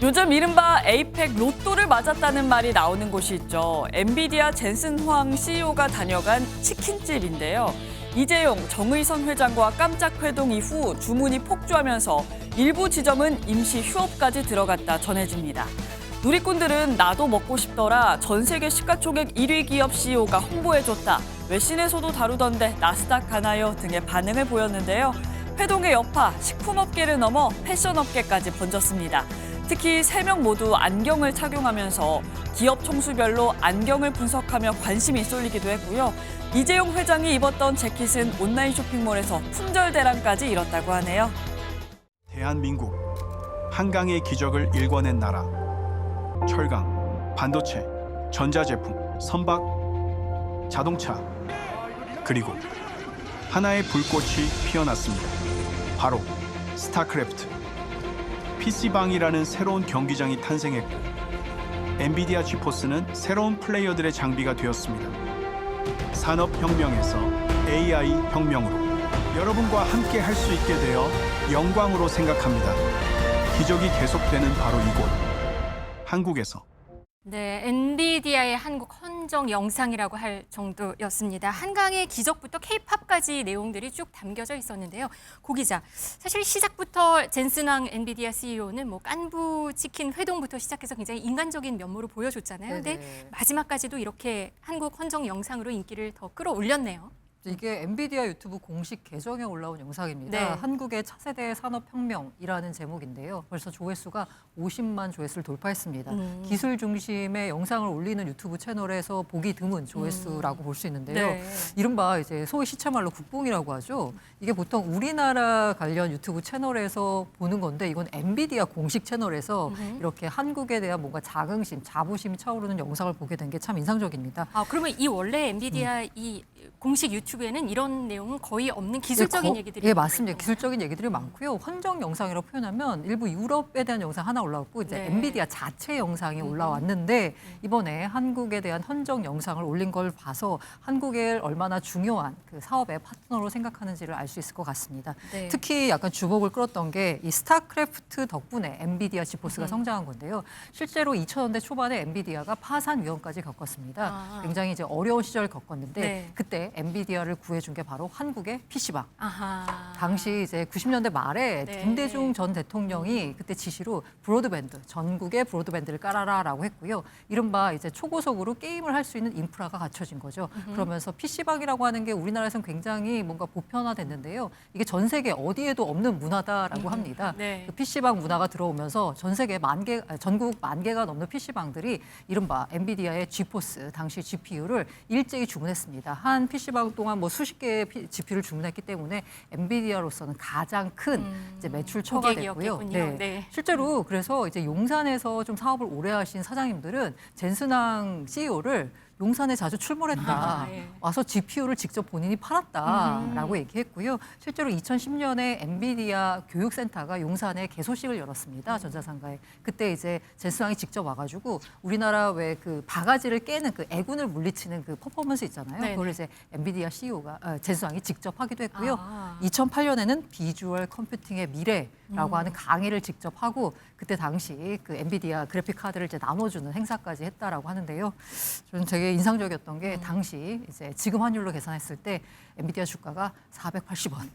요즘 이른바 에이펙 로또를 맞았다는 말이 나오는 곳이 있죠. 엔비디아 젠슨 황 CEO가 다녀간 치킨집인데요. 이재용, 정의선 회장과 깜짝 회동 이후 주문이 폭주하면서 일부 지점은 임시 휴업까지 들어갔다 전해집니다. 누리꾼들은 나도 먹고 싶더라, 전 세계 시가총액 1위 기업 CEO가 홍보해줬다, 외신에서도 다루던데 나스닥 가나요 등의 반응을 보였는데요. 회동의 여파, 식품업계를 넘어 패션업계까지 번졌습니다. 특히 3명 모두 안경을 착용하면서 기업 총수별로 안경을 분석하며 관심이 쏠리기도 했고요. 이재용 회장이 입었던 재킷은 온라인 쇼핑몰에서 품절 대란까지 이뤘다고 하네요. 대한민국, 한강의 기적을 일궈낸 나라. 철강, 반도체, 전자제품, 선박, 자동차, 그리고 하나의 불꽃이 피어났습니다. 바로 스타크래프트. PC방이라는 새로운 경기장이 탄생했고 엔비디아 지포스는 새로운 플레이어들의 장비가 되었습니다. 산업혁명에서 AI 혁명으로 여러분과 함께 할 수 있게 되어 영광으로 생각합니다. 기적이 계속되는 바로 이곳, 한국에서. 네, 엔비디아의 한국 헌정 영상이라고 할 정도였습니다. 한강의 기적부터 K-팝까지 내용들이 쭉 담겨져 있었는데요. 고 기자, 사실 시작부터 젠슨 황 엔비디아 CEO는 깐부 치킨 회동부터 시작해서 굉장히 인간적인 면모를 보여줬잖아요. 근데 마지막까지도 이렇게 한국 헌정 영상으로 인기를 더 끌어올렸네요. 이게 엔비디아 유튜브 공식 계정에 올라온 영상입니다. 네. 한국의 차세대 산업혁명이라는 제목인데요. 벌써 조회수가 50만 조회수를 돌파했습니다. 기술 중심의 영상을 올리는 유튜브 채널에서 보기 드문 조회수라고 볼 수 있는데요. 네. 이른바 이제 소위 시체말로 국뽕이라고 하죠. 이게 보통 우리나라 관련 유튜브 채널에서 보는 건데 이건 엔비디아 공식 채널에서 이렇게 한국에 대한 뭔가 자긍심, 자부심이 차오르는 영상을 보게 된 게 참 인상적입니다. 그러면 이 원래 엔비디아 이 공식 유튜브에는 이런 내용은 거의 없는 기술적인 얘기들이 예, 맞습니다. 기술적인 얘기들이 많고요. 헌정 영상이라고 표현하면 일부 유럽에 대한 영상 하나 올라왔고 이제 네. 엔비디아 자체 영상이 올라왔는데 이번에 한국에 대한 헌정 영상을 올린 걸 봐서 한국을 얼마나 중요한 그 사업의 파트너로 생각하는지를 알 수 있을 것 같습니다. 네. 특히 약간 주목을 끌었던 게 이 스타크래프트 덕분에 엔비디아 지포스가 성장한 건데요. 실제로 2000년대 초반에 엔비디아가 파산 위험까지 겪었습니다. 굉장히 이제 어려운 시절을 겪었는데 네. 그때 엔비디아를 구해준 게 바로 한국의 PC방. 아하. 당시 이제 90년대 말에 네. 김대중 전 대통령이 그때 지시로 브로드밴드, 전국에 브로드밴드를 깔아라라고 했고요. 이른바 이제 초고속으로 게임을 할 수 있는 인프라가 갖춰진 거죠. 그러면서 PC방이라고 하는 게 우리나라에서는 굉장히 뭔가 보편화됐는데요. 이게 전 세계 어디에도 없는 문화다라고 합니다. 네. 그 PC방 문화가 들어오면서 전 세계 전국 10,000개가 넘는 PC방들이 이른바 엔비디아의 지포스, 당시 GPU를 일제히 주문했습니다. 한 PC방 동안 수십 개의 GPU를 주문했기 때문에 엔비디아로서는 가장 큰 이제 매출처가 됐고요. 고객이었겠군요. 네. 실제로 그래서 이제 용산에서 좀 사업을 오래 하신 사장님들은 젠슨 황 CEO를 용산에 자주 출몰했다. 예. 와서 GPU를 직접 본인이 팔았다라고 얘기했고요. 실제로 2010년에 엔비디아 교육센터가 용산에 개소식을 열었습니다. 전자상가에. 그때 이제 젠슨 황이 직접 와가지고 우리나라 왜 그 바가지를 깨는 그 애군을 물리치는 그 퍼포먼스 있잖아요. 네네. 그걸 이제 엔비디아 CEO가 젠슨 황이 직접 하기도 했고요. 2008년에는 비주얼 컴퓨팅의 미래라고 하는 강의를 직접 하고 그때 당시 그 엔비디아 그래픽 카드를 이제 나눠주는 행사까지 했다라고 하는데요. 저는 되게 인상적이었던 게 당시 이제 지금 환율로 계산했을 때 엔비디아 주가가 480원.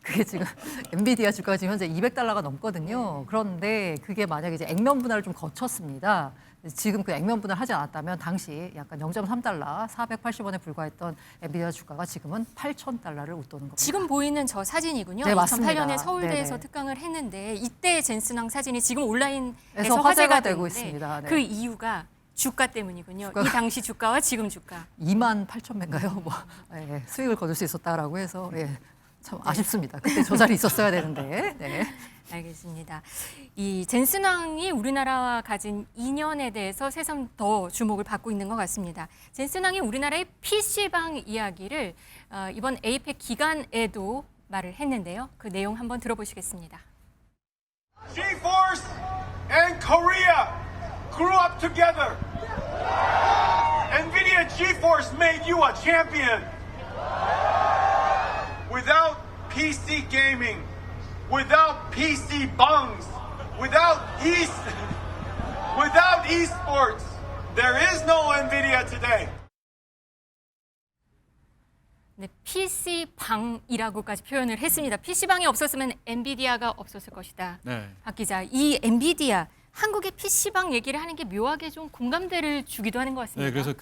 그게 지금 엔비디아 주가가 지금 현재 $200가 넘거든요. 그런데 그게 만약에 이제 액면 분할을 좀 거쳤습니다. 지금 그 액면 분할 하지 않았다면 당시 약간 0.3달러, 480원에 불과했던 엔비디아 주가가 지금은 $8,000를 웃도는 겁니다. 지금 보이는 저 사진이군요. 네, 맞습니다. 2008년에 서울대에서 네네. 특강을 했는데 이때 젠슨 황 사진이 지금 온라인에서 그래서 화제가 되고 되는데 있습니다. 네. 그 이유가 주가 때문이군요. 이 당시 주가와 지금 주가. 28,000배인가요? 예, 수익을 거둘 수 있었다라고 해서 참 아쉽습니다. 그때 저 자리에 있었어야 되는데. 네. 알겠습니다. 이 젠슨 황이 우리나라와 가진 인연에 대해서 새삼 더 주목을 받고 있는 것 같습니다. 젠슨 황이 우리나라의 PC방 이야기를 이번 에이펙 기간에도 말을 했는데요. 그 내용 한번 들어보시겠습니다. GeForce and Korea grew up together. NVIDIA GeForce made you a champion. Without PC gaming, without PC bungs, without esports, there is no NVIDIA today. 네, PC방이라고까지 표현을 했습니다. PC방이 없었으면 엔비디아가 없었을 것이다. 네. 박 기자, 이 엔비디아 한국의 PC방 얘기를 하는 게 묘하게 좀 공감대를 주기도 하는 것 같습니다. 네, 그래서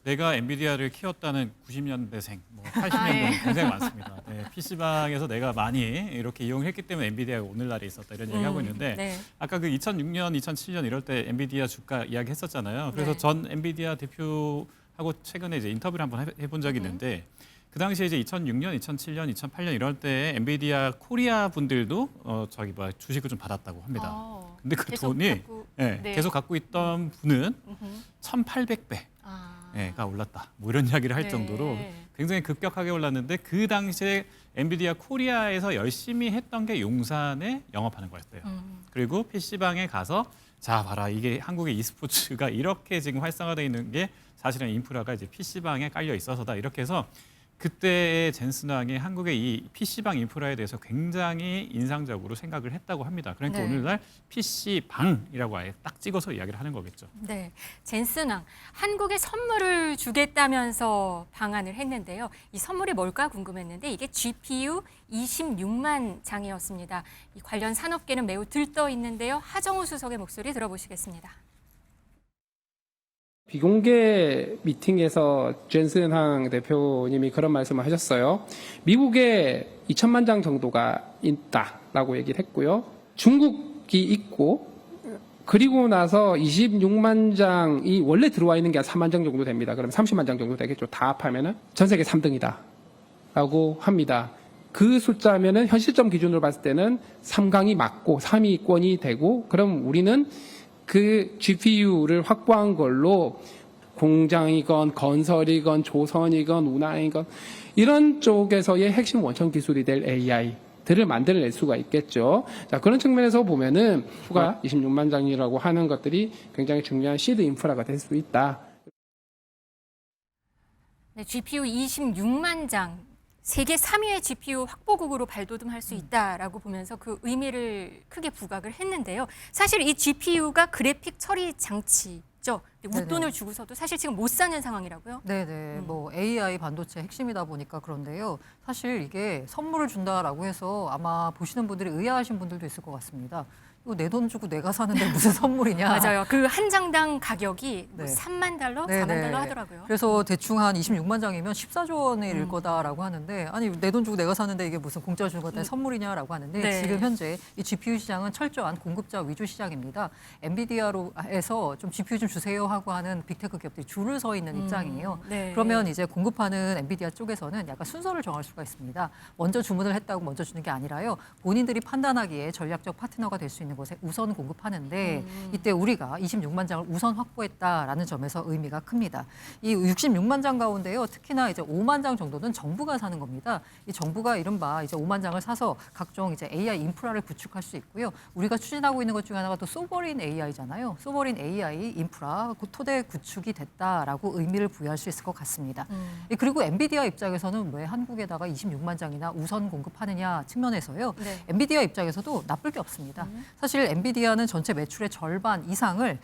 내가 엔비디아를 키웠다는 90년대생, 80년대 예. 굉장히 많습니다. 네, PC방에서 내가 많이 이렇게 이용했기 때문에 엔비디아가 오늘날에 있었다 이런 얘기하고 있는데 네. 아까 그 2006년, 2007년 이럴 때 엔비디아 주가 이야기 했었잖아요. 그래서 네. 전 엔비디아 대표하고 최근에 이제 인터뷰를 한번 해본 적이 있는데 그 당시에 이제 2006년, 2007년, 2008년 이럴 때 엔비디아 코리아 분들도 주식을 좀 받았다고 합니다. 근데 그 계속 돈이 갖고, 네, 네. 계속 갖고 있던 분은 1,800배. 가 올랐다. 뭐 이런 이야기를 할 네. 정도로 굉장히 급격하게 올랐는데 그 당시에 엔비디아 코리아에서 열심히 했던 게 용산에 영업하는 거였어요. 그리고 PC방에 가서 자 봐라 이게 한국의 e스포츠가 이렇게 지금 활성화되어 있는 게 사실은 인프라가 이제 PC방에 깔려 있어서다. 이렇게 해서 그때의 젠슨왕이 한국의 이 PC방 인프라에 대해서 굉장히 인상적으로 생각을 했다고 합니다. 그러니까 네. 오늘날 PC방이라고 아예 딱 찍어서 이야기를 하는 거겠죠. 네, 젠슨왕 한국에 선물을 주겠다면서 방한을 했는데요. 이 선물이 뭘까 궁금했는데 이게 GPU 26만 장이었습니다. 이 관련 산업계는 매우 들떠 있는데요. 하정우 수석의 목소리 들어보시겠습니다. 비공개 미팅에서 젠슨 황 대표님이 그런 말씀을 하셨어요. 미국에 2천만 장 정도가 있다라고 얘기를 했고요. 중국이 있고 그리고 나서 26만 장이 원래 들어와 있는 게 한 3만 장 정도 됩니다. 그럼 30만 장 정도 되겠죠. 다 합하면은 전 세계 3등이다라고 합니다. 그 숫자면은 현실점 기준으로 봤을 때는 3강이 맞고 3위권이 되고 그럼 우리는 그 GPU를 확보한 걸로 공장이건 건설이건 조선이건 운항이건 이런 쪽에서의 핵심 원천 기술이 될 AI들을 만들어낼 수가 있겠죠. 자, 그런 측면에서 보면은 추가 26만 장이라고 하는 것들이 굉장히 중요한 시드 인프라가 될 수 있다. 네, GPU 26만 장. 세계 3위의 GPU 확보국으로 발돋움할 수 있다라고 보면서 그 의미를 크게 부각을 했는데요. 사실 이 GPU가 그래픽 처리 장치죠. 근데 웃돈을 주고서도 사실 지금 못 사는 상황이라고요? 네네. 뭐 AI 반도체 핵심이다 보니까 그런데요. 사실 이게 선물을 준다라고 해서 아마 보시는 분들이 의아하신 분들도 있을 것 같습니다. 이거 내 돈 주고 내가 사는데 무슨 선물이냐. 맞아요. 그 한 장당 가격이 뭐 네. 3만 달러, 네네. 4만 달러 하더라고요. 그래서 대충 한 26만 장이면 14조 원에 이를 거다라고 하는데 아니 내 돈 주고 내가 사는데 이게 무슨 공짜 주는 것도 선물이냐라고 하는데 네. 지금 현재 이 GPU 시장은 철저한 공급자 위주 시장입니다. 엔비디아로해서 좀 GPU 좀 주세요 하고 하는 빅테크 기업들이 줄을 서 있는 입장이에요. 네. 그러면 이제 공급하는 엔비디아 쪽에서는 약간 순서를 정할 수가 있습니다. 먼저 주문을 했다고 먼저 주는 게 아니라요. 본인들이 판단하기에 전략적 파트너가 될 수 있는 곳에 우선 공급하는데 이때 우리가 26만 장을 우선 확보했다라는 점에서 의미가 큽니다. 이 66만 장 가운데요. 특히나 이제 5만 장 정도는 정부가 사는 겁니다. 이 정부가 이른바 이제 5만 장을 사서 각종 이제 AI 인프라를 구축할 수 있고요. 우리가 추진하고 있는 것 중에 하나가 또 소버린 AI잖아요. 소버린 AI 인프라 토대 구축이 됐다라고 의미를 부여할 수 있을 것 같습니다. 그리고 엔비디아 입장에서는 왜 한국에다가 26만 장이나 우선 공급하느냐 측면에서요. 네. 엔비디아 입장에서도 나쁠 게 없습니다. 사실 엔비디아는 전체 매출의 절반 이상을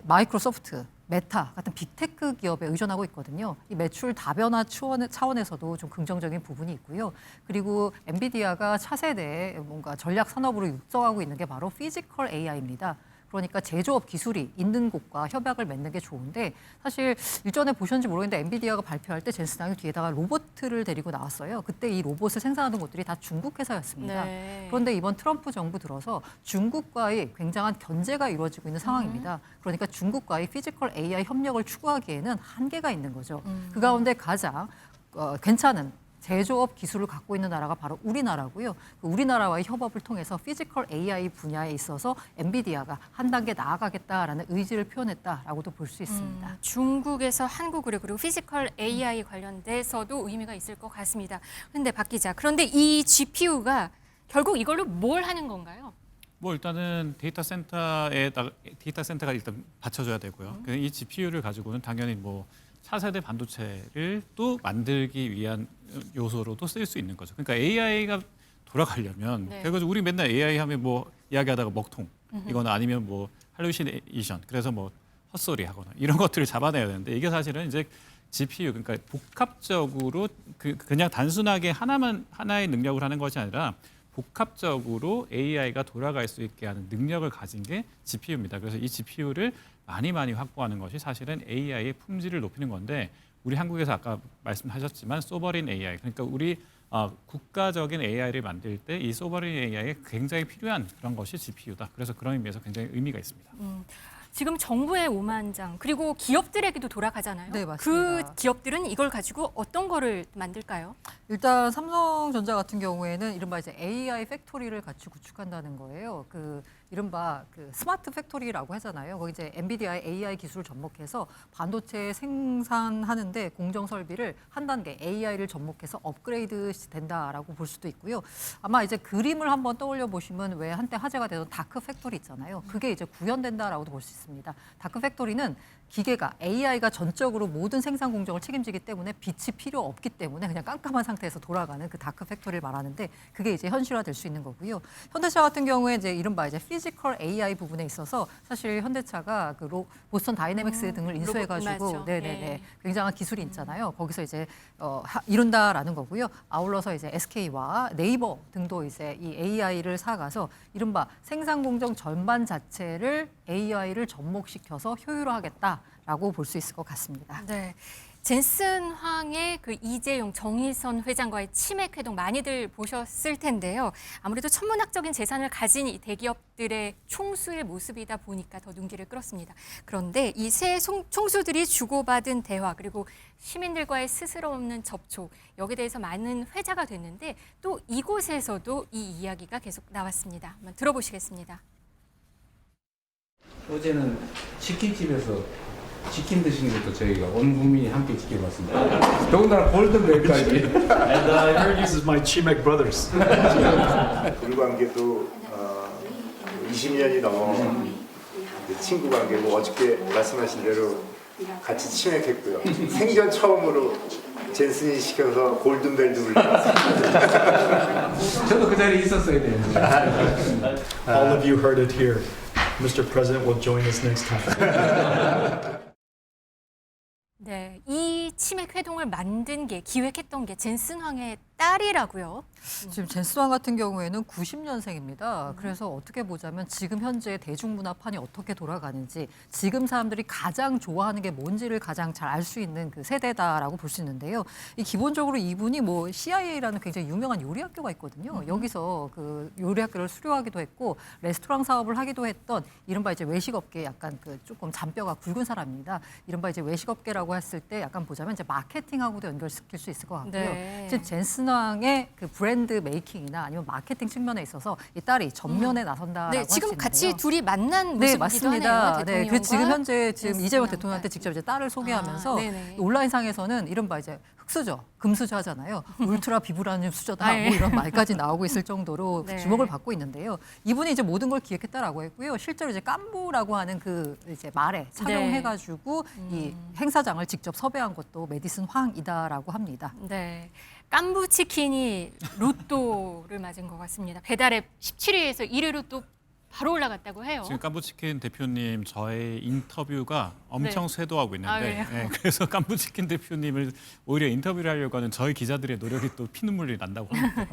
마이크로소프트, 메타 같은 빅테크 기업에 의존하고 있거든요. 이 매출 다변화 차원에서도 좀 긍정적인 부분이 있고요. 그리고 엔비디아가 차세대 뭔가 전략 산업으로 육성하고 있는 게 바로 피지컬 AI입니다. 그러니까 제조업 기술이 있는 곳과 협약을 맺는 게 좋은데 사실 일전에 보셨는지 모르겠는데 엔비디아가 발표할 때 젠슨왕이 뒤에다가 로봇을 데리고 나왔어요. 그때 이 로봇을 생산하는 곳들이 다 중국 회사였습니다. 네. 그런데 이번 트럼프 정부 들어서 중국과의 굉장한 견제가 이루어지고 있는 상황입니다. 그러니까 중국과의 피지컬 AI 협력을 추구하기에는 한계가 있는 거죠. 그 가운데 가장 괜찮은 제조업 기술을 갖고 있는 나라가 바로 우리나라고요. 그 우리나라와의 협업을 통해서 피지컬 AI 분야에 있어서 엔비디아가 한 단계 나아가겠다라는 의지를 표현했다라고도 볼 수 있습니다. 중국에서 한국으로 그리고 피지컬 AI 관련돼서도 의미가 있을 것 같습니다. 그런데 박 기자, 그런데 이 GPU가 결국 이걸로 뭘 하는 건가요? 뭐 일단은 데이터 센터가 일단 받쳐줘야 되고요. 이 GPU를 가지고는 당연히 뭐 차세대 반도체를 또 만들기 위한 요소로도 쓸 수 있는 거죠. 그러니까 AI가 돌아가려면 네. 그래서 우리 맨날 AI 하면 뭐 이야기하다가 먹통, 이거는 아니면 뭐 할루시네이션, 그래서 뭐 헛소리 하거나 이런 것들을 잡아내야 되는데 이게 사실은 이제 GPU, 그러니까 복합적으로 그냥 단순하게 하나의 능력을 하는 것이 아니라 복합적으로 AI가 돌아갈 수 있게 하는 능력을 가진 게 GPU입니다. 그래서 이 GPU를 많이 확보하는 것이 사실은 AI의 품질을 높이는 건데 우리 한국에서 아까 말씀하셨지만 소버린 AI, 그러니까 우리 국가적인 AI를 만들 때 이 소버린 AI에 굉장히 필요한 그런 것이 GPU다. 그래서 그런 의미에서 굉장히 의미가 있습니다. 지금 정부의 5만 장 그리고 기업들에게도 돌아가잖아요. 네, 맞습니다. 그 기업들은 이걸 가지고 어떤 거를 만들까요? 일단 삼성전자 같은 경우에는 이른바 이제 AI 팩토리를 같이 구축한다는 거예요. 그 이른바 그 스마트 팩토리라고 하잖아요. 거기 이제 엔비디아의 AI 기술을 접목해서 반도체 생산하는데 공정 설비를 한 단계 AI를 접목해서 업그레이드 된다라고 볼 수도 있고요. 아마 이제 그림을 한번 떠올려 보시면 왜 한때 화제가 되던 다크 팩토리 있잖아요. 그게 이제 구현된다라고도 볼 수 있습니다. 다크 팩토리는 기계가 AI가 전적으로 모든 생산 공정을 책임지기 때문에 빛이 필요 없기 때문에 그냥 깜깜한 상태에서 돌아가는 그 다크 팩토리를 말하는데 그게 이제 현실화될 수 있는 거고요. 현대차 같은 경우에 이제 이른바 이제 피지컬 AI 부분에 있어서 사실 현대차가 그 보스턴 다이내믹스 등을 인수해가지고 맞죠. 네네네 굉장한 기술이 있잖아요. 거기서 이제 이룬다라는 거고요. 아울러서 이제 SK와 네이버 등도 이제 이 AI를 사가서 이른바 생산 공정 전반 자체를 AI를 접목시켜서 효율화하겠다라고 볼 수 있을 것 같습니다. 네. 젠슨 황의 그 이재용, 정의선 회장과의 치맥 회동 많이들 보셨을 텐데요. 아무래도 천문학적인 재산을 가진 이 대기업들의 총수의 모습이다 보니까 더 눈길을 끌었습니다. 그런데 이 세 총수들이 주고받은 대화 그리고 시민들과의 스스럼 없는 접촉 여기에 대해서 많은 회자가 됐는데 또 이곳에서도 이 이야기가 계속 나왔습니다. 한번 들어보시겠습니다. 어제는 치킨집에서 치킨 드시는 것도 저희가 온 국민이 함께 지켜봤습니다. 더군다나 골든벨까지. And I heard you is my Chimek brothers. 불관계도 20년이 넘은 친구 관계고 어저께 말씀하신 대로 같이 치맥했고요. 생전 처음으로 젠슨이 시켜서 골든벨도 울렸습니다. 저도 그 자리에 있었어야 되는데. All of you heard it here. Mr. President will join us next time. 네, 이 치맥 회동을 만든 게 기획했던 게 젠슨 황의 딸이라고요. 지금 젠슨 황 같은 경우에는 90년생입니다. 그래서 어떻게 보자면 지금 현재 대중문화판이 어떻게 돌아가는지 지금 사람들이 가장 좋아하는 게 뭔지를 가장 잘 알 수 있는 그 세대다라고 볼 수 있는데요. 이 기본적으로 이분이 뭐 CIA라는 굉장히 유명한 요리 학교가 있거든요. 여기서 그 요리 학교를 수료하기도 했고 레스토랑 사업을 하기도 했던 이른바 이제 외식업계 약간 그 조금 잔뼈가 굵은 사람입니다. 이른바 이제 외식업계라고 했을 때 약간 보자면 이제 마케팅하고도 연결시킬 수 있을 것 같고요. 네. 지금 젠슨 황의 그 브랜드 메이킹이나 아니면 마케팅 측면에 있어서 이 딸이 전면에 나선다라고 네, 할 수 지금 있는데요. 같이 둘이 만난 네, 모습이기도 맞습니다. 하네요. 네, 그 지금 현재 지금 젠슨 이재명 황 대통령한테 딸. 직접 이제 딸을 소개하면서 네네. 온라인상에서는 이른바 이제 흑수저, 금수저 하잖아요. 울트라 비브라늄 수저다 아, 예. 뭐 이런 말까지 나오고 있을 정도로 네. 주목을 받고 있는데요. 이분이 이제 모든 걸 기획했다라고 했고요. 실제로 이제 깐부라고 하는 그 이제 말에 착용해가지고 이 행사장을 직접 섭외한 것도 메디슨 황이다라고 합니다. 네. 깐부 치킨이 로또를 맞은 것 같습니다. 배달앱 17위에서 1위로 또 바로 올라갔다고 해요. 지금 깐부치킨 대표님 저의 인터뷰가 엄청 쇄도하고 있는데 그래요? 네, 그래서 깐부치킨 대표님을 오히려 인터뷰를 하려고 하는 저희 기자들의 노력이 또 피눈물이 난다고 합니다.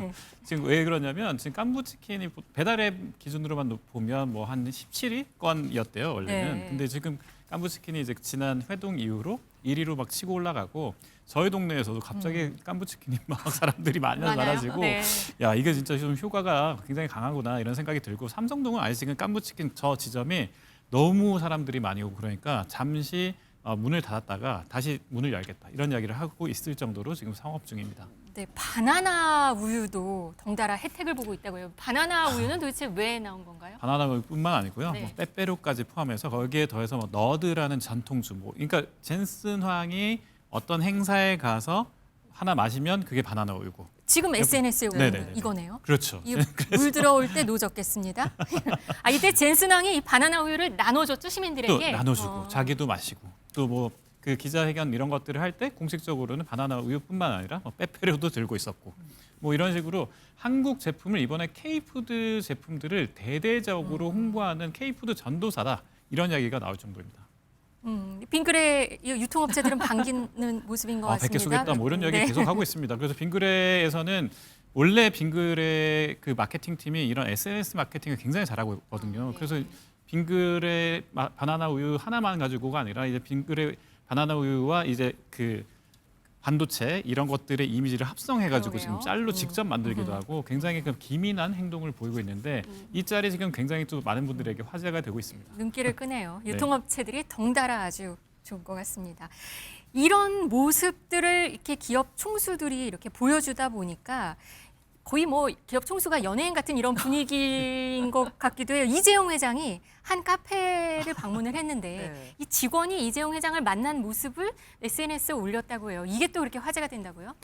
지금 왜 그러냐면 지금 깐부치킨이 배달앱 기준으로만 보면 뭐 한 17위권이었대요 원래는. 네. 근데 지금 깐부치킨이 이제 지난 회동 이후로 1위로 막 치고 올라가고 저희 동네에서도 갑자기 깐부치킨이 막 사람들이 많아지고 네. 야 이게 진짜 좀 효과가 굉장히 강하구나 이런 생각이 들고 삼성동은 아직 지금 깐부치킨 저 지점이 너무 사람들이 많이 오고 그러니까 잠시 문을 닫았다가 다시 문을 열겠다 이런 이야기를 하고 있을 정도로 지금 상업 중입니다. 네, 바나나 우유도 덩달아 혜택을 보고 있다고요. 바나나 우유는 도대체 왜 나온 건가요? 바나나뿐만 아니고요. 네. 뭐 빼빼로까지 포함해서 거기에 더해서 뭐 너드라는 전통주 뭐 그러니까 젠슨 황이 어떤 행사에 가서 하나 마시면 그게 바나나 우유고. 지금 SNS에 올린 네네네. 이거네요. 그렇죠. 물 들어올 때 노졌겠습니다. 이때 젠슨 황이 이 바나나 우유를 나눠줬죠 시민들에게. 또 나눠주고 자기도 마시고 또 뭐 그 기자회견 이런 것들을 할 때 공식적으로는 바나나 우유뿐만 아니라 뭐 빼빼로도 들고 있었고 뭐 이런 식으로 한국 제품을 이번에 K푸드 제품들을 대대적으로 홍보하는 K푸드 전도사다 이런 이야기가 나올 정도입니다. 빙그레 유통업체들은 반기는 모습인 것 100개 같습니다. 쏘겠다 뭐 이런 이야기 네. 계속 하고 있습니다. 그래서 빙그레에서는 원래 빙그레 그 마케팅 팀이 이런 SNS 마케팅을 굉장히 잘하고 있거든요. 그래서 빙그레 바나나 우유 하나만 가지고가 아니라 이제 빙그레 바나나 우유와 이제 그 반도체 이런 것들의 이미지를 합성해가지고 지금 짤로 직접 만들기도 하고 굉장히 그 기민한 행동을 보이고 있는데 이 짤이 지금 굉장히 또 많은 분들에게 화제가 되고 있습니다. 눈길을 끄네요. 네. 유통업체들이 덩달아 아주 좋은 것 같습니다. 이런 모습들을 이렇게 기업 총수들이 이렇게 보여주다 보니까 거의 뭐 기업 총수가 연예인 같은 이런 분위기인 것 같기도 해요. 이재용 회장이 한 카페를 방문을 했는데 네. 이 직원이 이재용 회장을 만난 모습을 SNS에 올렸다고 해요. 이게 또 그렇게 화제가 된다고요?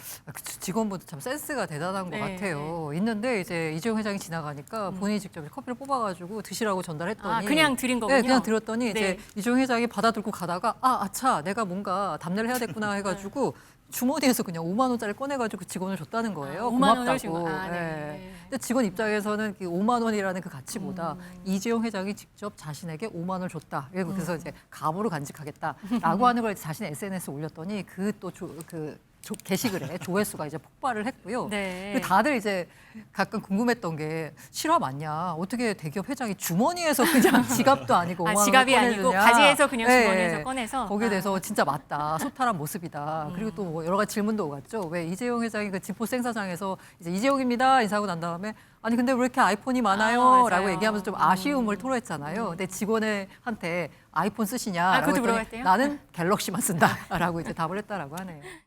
직원분도 참 센스가 대단한 네. 것 같아요. 있는데 이제 이재용 회장이 지나가니까 본인이 직접 커피를 뽑아가지고 드시라고 전달했더니 아, 그냥 드린 거군요. 네, 그냥 들었더니 네. 이제 이재용 회장이 받아 들고 가다가 아차 내가 뭔가 답례를 해야 됐구나 해가지고 주머니에서 그냥 5만 원짜리 꺼내가지고 그 직원을 줬다는 거예요. 5만 원을 고맙다고. 주고. 아, 네. 네. 근데 직원 입장에서는 그 5만 원이라는 그 가치보다 이재용 회장이 직접 자신에게 5만 원을 줬다. 그래서 이제 감으로 간직하겠다라고 하는 걸 자신의 SNS에 올렸더니 게시글에 조회수가 이제 폭발을 했고요. 네. 그 다들 이제 가끔 궁금했던 게 실화 맞냐? 어떻게 대기업 회장이 주머니에서 그냥 지갑도 아니고 5만 원을 지갑이 아니고 꺼내느냐? 바지에서 그냥 네. 주머니에서 꺼내서 거기에 대해서 진짜 맞다. 소탈한 모습이다. 그리고 또 뭐 여러 가지 질문도 오갔죠. 왜 이재용 회장이 그 진포 생사장에서 이제 이재용입니다 인사하고 난 다음에 아니 근데 왜 이렇게 아이폰이 많아요? 맞아요. 라고 얘기하면서 좀 아쉬움을 토로했잖아요. 근데 직원한테 아이폰 쓰시냐? 아, 그것도 라고 했더니 물어봤대요? 나는 갤럭시만 쓴다라고 이제 답을 했다라고 하네요.